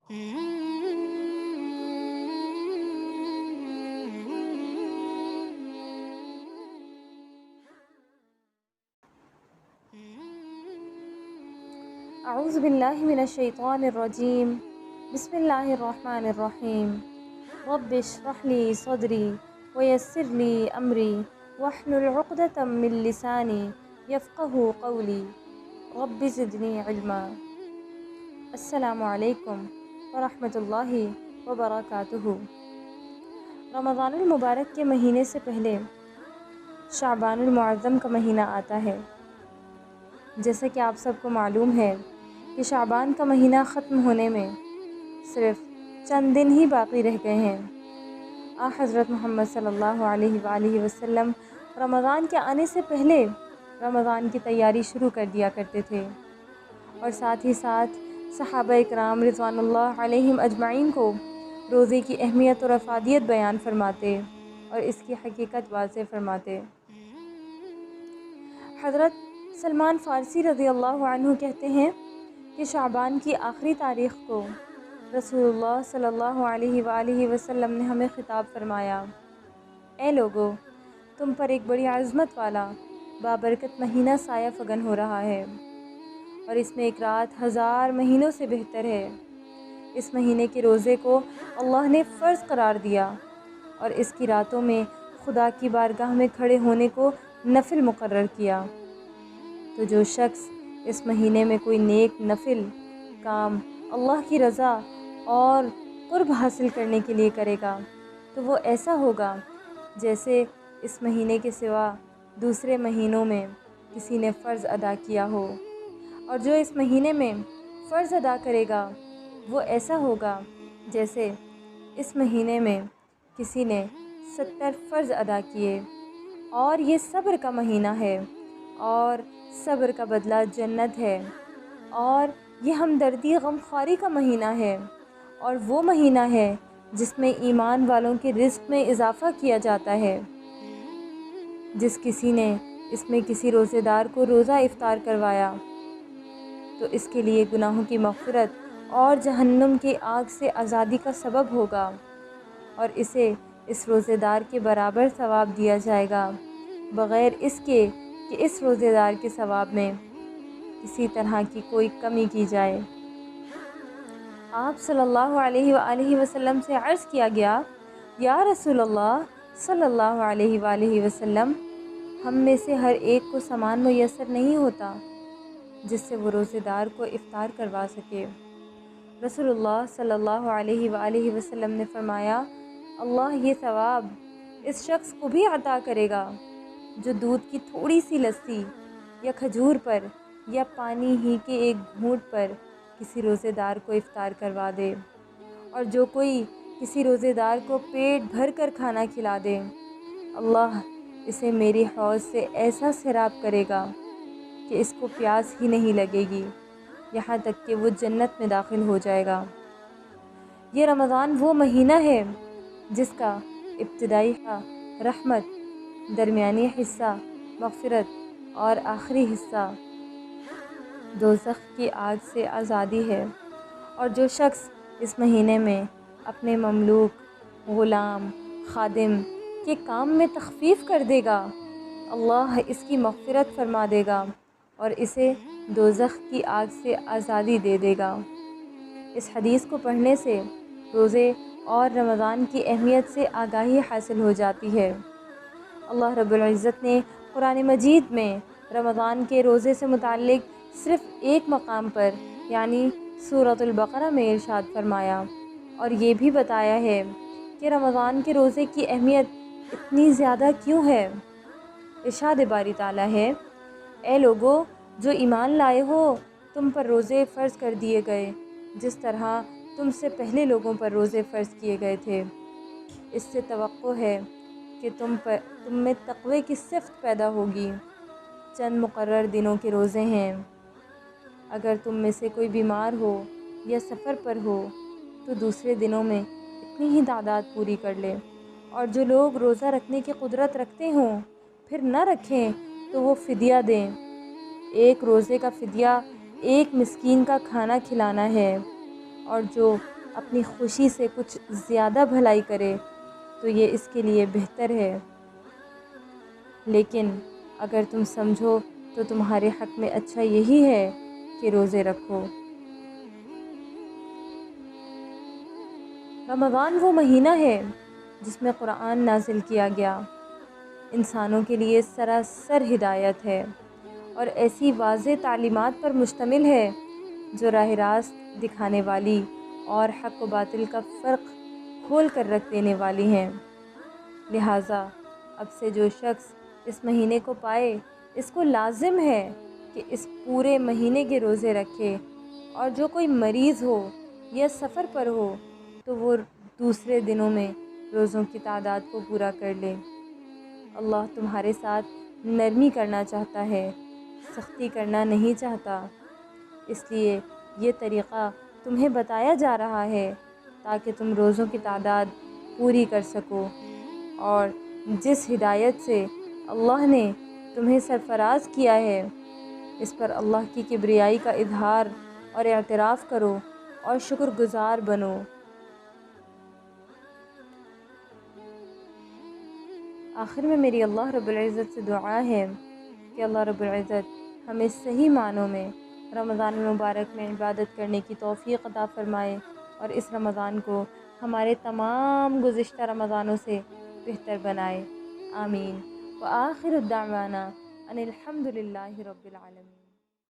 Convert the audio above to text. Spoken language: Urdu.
اعوذ باللہ من الشیطان الرجیم بسم اللہ الرحمن الرحیم رب اشرح لی صدری ویسر لی امری واحلل عقدۃ من لسانی یفقہوا قولی رب زدنی علما۔ السلام علیکم ورحمۃ اللہ وبرکاتہ۔ رمضان المبارک کے مہینے سے پہلے شعبان المعظم کا مہینہ آتا ہے۔ جیسا کہ آپ سب کو معلوم ہے کہ شعبان کا مہینہ ختم ہونے میں صرف چند دن ہی باقی رہ گئے ہیں۔ حضرت محمد صلی اللہ علیہ وآلہ وسلم رمضان کے آنے سے پہلے رمضان کی تیاری شروع کر دیا کرتے تھے، اور ساتھ ہی ساتھ صحابہ اکرام رضوان اللہ علیہم اجمعین کو روزے کی اہمیت اور افادیت بیان فرماتے اور اس کی حقیقت واضح فرماتے۔ حضرت سلمان فارسی رضی اللہ عنہ کہتے ہیں کہ شعبان کی آخری تاریخ کو رسول اللہ صلی اللہ علیہ وآلہ وسلم نے ہمیں خطاب فرمایا، اے لوگو، تم پر ایک بڑی عظمت والا بابرکت مہینہ سایہ فگن ہو رہا ہے، اور اس میں ایک رات 1000 مہینوں سے بہتر ہے۔ اس مہینے کے روزے کو اللہ نے فرض قرار دیا اور اس کی راتوں میں خدا کی بارگاہ میں کھڑے ہونے کو نفل مقرر کیا۔ تو جو شخص اس مہینے میں کوئی نیک نفل کام اللہ کی رضا اور قرب حاصل کرنے کے لیے کرے گا تو وہ ایسا ہوگا جیسے اس مہینے کے سوا دوسرے مہینوں میں کسی نے فرض ادا کیا ہو، اور جو اس مہینے میں فرض ادا کرے گا وہ ایسا ہوگا جیسے اس مہینے میں کسی نے 70 فرض ادا کیے۔ اور یہ صبر کا مہینہ ہے، اور صبر کا بدلہ جنت ہے، اور یہ ہمدردی غمخواری کا مہینہ ہے، اور وہ مہینہ ہے جس میں ایمان والوں کے رزق میں اضافہ کیا جاتا ہے۔ جس کسی نے اس میں کسی روزے دار کو روزہ افطار کروایا تو اس کے لیے گناہوں کی مغفرت اور جہنم کی آگ سے آزادی کا سبب ہوگا، اور اسے اس روزے دار کے برابر ثواب دیا جائے گا، بغیر اس کے کہ اس روزے دار کے ثواب میں کسی طرح کی کوئی کمی کی جائے۔ آپ صلی اللہ علیہ وآلہ وسلم سے عرض کیا گیا، یا رسول اللہ صلی اللہ علیہ وآلہ وسلم، ہم میں سے ہر ایک کو سامان میسر نہیں ہوتا جس سے وہ روزے دار کو افطار کروا سکے۔ رسول اللہ صلی اللہ علیہ وآلہ وسلم نے فرمایا، اللہ یہ ثواب اس شخص کو بھی عطا کرے گا جو دودھ کی تھوڑی سی لسی یا کھجور پر یا پانی ہی کے ایک گھونٹ پر کسی روزے دار کو افطار کروا دے، اور جو کوئی کسی روزے دار کو پیٹ بھر کر کھانا کھلا دے، اللہ اسے میری حوض سے ایسا سیراب کرے گا کہ اس کو پیاس ہی نہیں لگے گی، یہاں تک کہ وہ جنت میں داخل ہو جائے گا۔ یہ رمضان وہ مہینہ ہے جس کا ابتدائی حصہ رحمت، درمیانی حصہ مغفرت اور آخری حصہ دوزخ کی آگ سے آزادی ہے، اور جو شخص اس مہینے میں اپنے مملوک، غلام، خادم کے کام میں تخفیف کر دے گا، اللہ اس کی مغفرت فرما دے گا اور اسے دوزخ کی آگ سے آزادی دے دے گا۔ اس حدیث کو پڑھنے سے روزے اور رمضان کی اہمیت سے آگاہی حاصل ہو جاتی ہے۔ اللہ رب العزت نے قرآن مجید میں رمضان کے روزے سے متعلق صرف ایک مقام پر یعنی سورۃ البقرہ میں ارشاد فرمایا اور یہ بھی بتایا ہے کہ رمضان کے روزے کی اہمیت اتنی زیادہ کیوں ہے۔ ارشاد باری تعالیٰ ہے، اے لوگو جو ایمان لائے ہو، تم پر روزے فرض کر دیے گئے جس طرح تم سے پہلے لوگوں پر روزے فرض کیے گئے تھے۔ اس سے توقع ہے کہ تم میں تقوی کی صفت پیدا ہوگی۔ چند مقرر دنوں کے روزے ہیں، اگر تم میں سے کوئی بیمار ہو یا سفر پر ہو تو دوسرے دنوں میں اتنی ہی تعداد پوری کر لے، اور جو لوگ روزہ رکھنے کی قدرت رکھتے ہوں پھر نہ رکھیں تو وہ فدیہ دیں۔ ایک روزے کا فدیہ ایک مسکین کا کھانا کھلانا ہے، اور جو اپنی خوشی سے کچھ زیادہ بھلائی کرے تو یہ اس کے لیے بہتر ہے، لیکن اگر تم سمجھو تو تمہارے حق میں اچھا یہی ہے کہ روزے رکھو۔ رمضان وہ مہینہ ہے جس میں قرآن نازل کیا گیا، انسانوں کے لیے سراسر ہدایت ہے اور ایسی واضح تعلیمات پر مشتمل ہے جو راہ راست دکھانے والی اور حق و باطل کا فرق کھول کر رکھ دینے والی ہیں۔ لہٰذا اب سے جو شخص اس مہینے کو پائے اس کو لازم ہے کہ اس پورے مہینے کے روزے رکھے، اور جو کوئی مریض ہو یا سفر پر ہو تو وہ دوسرے دنوں میں روزوں کی تعداد کو پورا کر لے۔ اللہ تمہارے ساتھ نرمی کرنا چاہتا ہے، سختی کرنا نہیں چاہتا، اس لیے یہ طریقہ تمہیں بتایا جا رہا ہے تاکہ تم روزوں کی تعداد پوری کر سکو، اور جس ہدایت سے اللہ نے تمہیں سرفراز کیا ہے اس پر اللہ کی کبریائی کا اظہار اور اعتراف کرو اور شکر گزار بنو۔ آخر میں میری اللہ رب العزت سے دعا ہے کہ اللہ رب العزت ہمیں صحیح معنوں میں رمضان المبارک میں عبادت کرنے کی توفیق عطا فرمائے، اور اس رمضان کو ہمارے تمام گزشتہ رمضانوں سے بہتر بنائے۔ آمین۔ وآخر الدعوانا ان الحمد للہ رب العالمین۔